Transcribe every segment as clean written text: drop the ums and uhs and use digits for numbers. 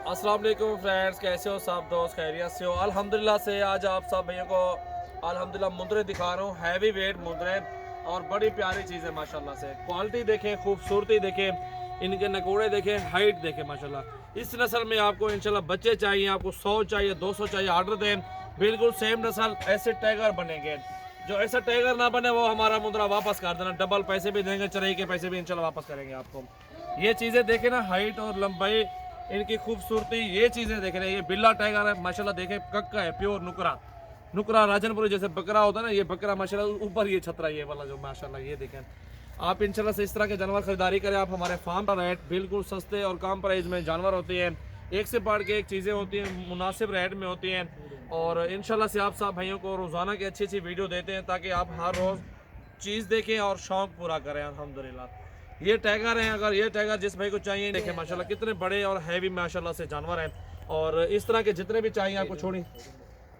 अस्सलाम वालेकुम फ्रेंड्स, कैसे हो सब दोस्त? खैरियत से हो? अल्हम्दुलिल्लाह से आज आप सब भैया को अल्हम्दुलिल्लाह मुंदरे दिखा रहा हूँ। हैवी वेट मुंदरे और बड़ी प्यारी चीज़ है माशाल्लाह से। क्वालिटी देखें, खूबसूरती देखें, इनके नकोड़े देखें, हाइट देखें माशाल्लाह। इस नस्ल में आपको इंशाल्लाह बच्चे चाहिए, आपको 100 चाहिए, 200 चाहिए, ऑर्डर दें। बिल्कुल सेम नस्ल ऐसे टाइगर बनेंगे। जो ऐसा टाइगर ना बने वो हमारा मुंदरा वापस कर देना, डबल पैसे भी देंगे, चराई के पैसे भी इंशाल्लाह वापस करेंगे आपको। ये चीज़ें देखें ना, हाइट और लंबाई, इनकी खूबसूरती, ये चीज़ें देख रहे हैं। ये बिल्ला टाइगर है माशाल्लाह, देखें कक्का है, प्योर नुकरा। नुकरा राजनपुरी जैसे बकरा होता है ना, ये बकरा माशाल्लाह ऊपर ये छतरा ये वाला जो माशाल्लाह ये देखें। आप इंशाल्लाह से इस तरह के जानवर खरीदारी करें। आप हमारे फार्म का रेट बिल्कुल सस्ते और कम प्राइस में जानवर होते हैं। एक से बढ़ के एक चीज़ें होती हैं, मुनासिब रेट में होती हैं। और इंशाल्लाह से आप सब भाइयों को रोज़ाना की अच्छी अच्छी वीडियो देते हैं ताकि आप हर रोज़ चीज़ देखें और शौक़ पूरा करें। अल्हम्दुलिल्लाह ये टाइगर हैं। अगर ये टाइगर जिस भाई को चाहिए, देखें माशाल्लाह कितने बड़े और हैवी माशाल्लाह से जानवर हैं। और इस तरह के जितने भी चाहिए आपको छोड़ी।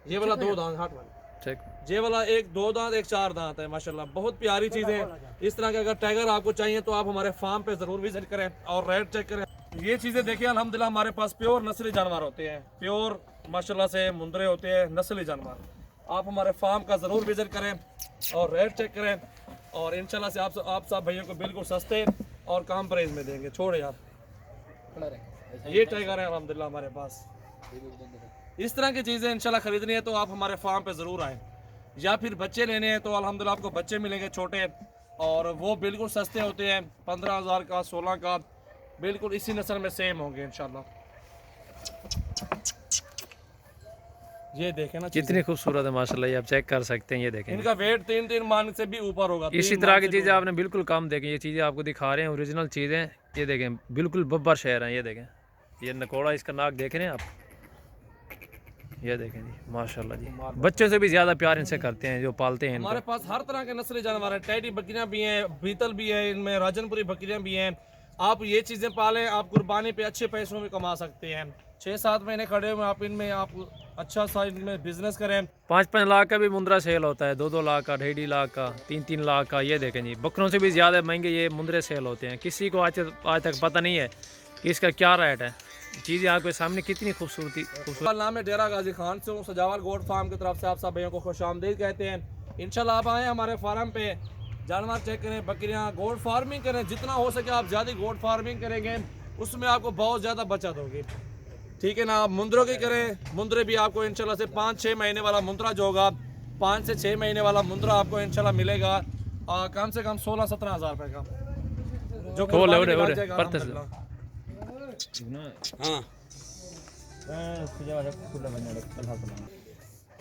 ये वाला 2 दांत हाथ वाला, ठीक, ये वाला 1 2 दांत 1 4 दांत है माशाल्लाह, बहुत प्यारी चीज़ है। इस तरह के अगर टाइगर आपको चाहिए तो आप हमारे फार्म पे ज़रूर विजिट करें और रेट चेक करें। ये चीज़ें देखिए, अल्हम्दुलिल्लाह हमारे पास प्योर नस्ली जानवर होते हैं, प्योर माशाल्लाह से मुंदरे होते हैं, नस्ली जानवर। आप हमारे फार्म का ज़रूर विजिट करें और रेट चेक करें। और इंशाल्लाह से आप सब भैया को बिल्कुल सस्ते और कम प्राइस में देंगे। छोड़े यार, ये टाइगर है अल्हम्दुलिल्लाह हमारे पास। इस तरह की चीज़ें इंशाल्लाह खरीदनी है तो आप हमारे फार्म पे ज़रूर आएँ। या फिर बच्चे लेने हैं तो अल्हम्दुलिल्लाह आपको बच्चे मिलेंगे छोटे, और वो बिल्कुल सस्ते होते हैं, 15,000 का, 16 का, बिल्कुल इसी नस्ल में सेम होंगे इंशाल्लाह। ये देखें ना कितनी खूबसूरत है माशाल्लाह, ये आप चेक कर सकते हैं। ये देखें, इनका वेट 3-3 मान से भी ऊपर होगा। इसी तरह की चीज़ें आपने बिल्कुल कम देखें। ये चीज़ें आपको दिखा रहे हैं ओरिजिनल चीज़ें। ये देखें बिल्कुल बब्बर शहर हैं। ये देखें, ये नकोड़ा, इसका नाक देख रहे हैं आप। ये देखें जी माशाल्लाह जी, बच्चों से भी ज़्यादा प्यार इनसे करते हैं जो पालते हैं। हमारे पास हर तरह के नस्ली जानवर हैं, टैडी बकरियां भी हैं, बीतल भी है, इनमें राजनपुरी बकरियां भी हैं। आप ये चीज़ें पालें, आप कुर्बानी पे अच्छे पैसों में कमा सकते हैं। 6-7 महीने खड़े हुए आप इनमें, आप अच्छा सा इनमें बिजनेस करें। 5-5 लाख का भी मुंदरा सेल होता है, 2-2 लाख का, 2.5 लाख का, 3-3 लाख का। ये देखें जी, बकरों से भी ज़्यादा महंगे ये मुंदरे सेल होते हैं। किसी को आज तक पता नहीं है कि इसका क्या रेट है। चीज़ें आपके सामने कितनी खूबसूरत। नाम है डेरा गाजी खान से हूँ, सजावल गोट फार्म की तरफ से आप सब भैया को खुशामदीद कहते हैं। इंशाल्लाह आप आएँ हमारे फार्म पे, जानवर चेक करें, बकरियाँ, गोट फार्मिंग करें। जितना हो सके आप ज़्यादा गोट फार्मिंग करेंगे, उसमें आपको बहुत ज़्यादा बचत होगी। ठीक है ना? आप मुंदरों की करें, मुंदरे भी आपको इंशाल्लाह से 5-6 महीने वाला मुंदरा जो होगा, 5 से 6 महीने वाला मुंदरा आपको इंशाल्लाह मिलेगा कम से कम 16-17 हज़ार रुपये का, जो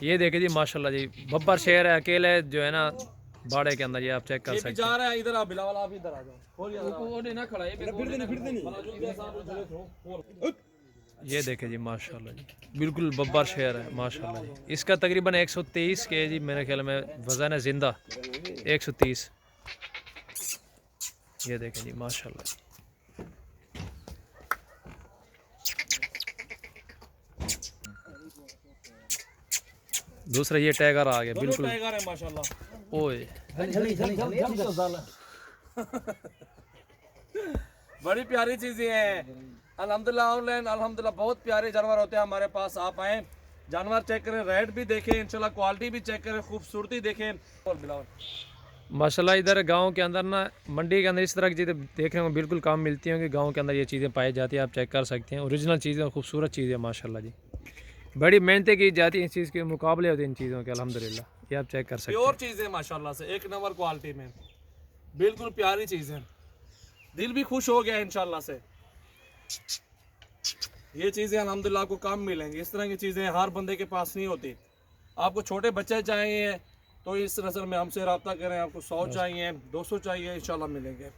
ये देखिए जी माशाल्लाह जी, बब्बर शेर है, अकेले जो है ना बाड़े के अंदर। ये आप चेक कर सकते हैं। जा रहा है इधर, आप बिलावल आप इधर आ जाओ। ये देखे जी माशाल्लाह जी, बिल्कुल बब्बर शेर है माशाल्लाह जी। इसका तकरीबन 130 kg मेरे ख्याल में वज़न है जिंदा, 130। ये देखें जी माशाल्लाह। दूसरा ये टाइगर आ गया, बिल्कुल टाइगर है माशाल्लाह। ओए बड़ी प्यारी चीज़ें हैं अल्हम्दुलिल्लाह। ऑनलाइन अल्हम्दुलिल्लाह बहुत प्यारे जानवर होते हैं हमारे पास। आप आएँ, जानवर चेक करें, रेट भी देखें, इंशाल्लाह क्वालिटी भी चेक करें, खूबसूरती देखें। और बिलावल माशाल्लाह इधर गांव के अंदर ना, मंडी के अंदर इस तरह की चीज़ें देखने को बिल्कुल कम मिलती हैं कि गांव के अंदर ये चीज़ें पाई जाती हैं। आप चेक कर सकते हैं, ओरिजिनल चीज़ें, खूबसूरत चीज़ें माशाल्लाह जी। बड़ी मेहनतें की जाती हैं इस चीज़ के, मुकाबले होते हैं इन चीज़ों के अल्हम्दुलिल्लाह। ये आप चेक कर सकते हैं। प्योर चीज़ें माशाल्लाह से, एक नंबर क्वालिटी में, बिल्कुल प्यारी चीज़ें, दिल भी खुश हो गया इंशाल्लाह से। ये चीज़ें अल्हम्दुलिल्लाह आपको कम मिलेंगी। इस तरह की चीज़ें हर बंदे के पास नहीं होती। आपको छोटे बच्चे चाहिए तो इस नस्ल में हमसे रब्ता करें। आपको 100 चाहिए, 200 चाहिए, इंशाल्लाह मिलेंगे।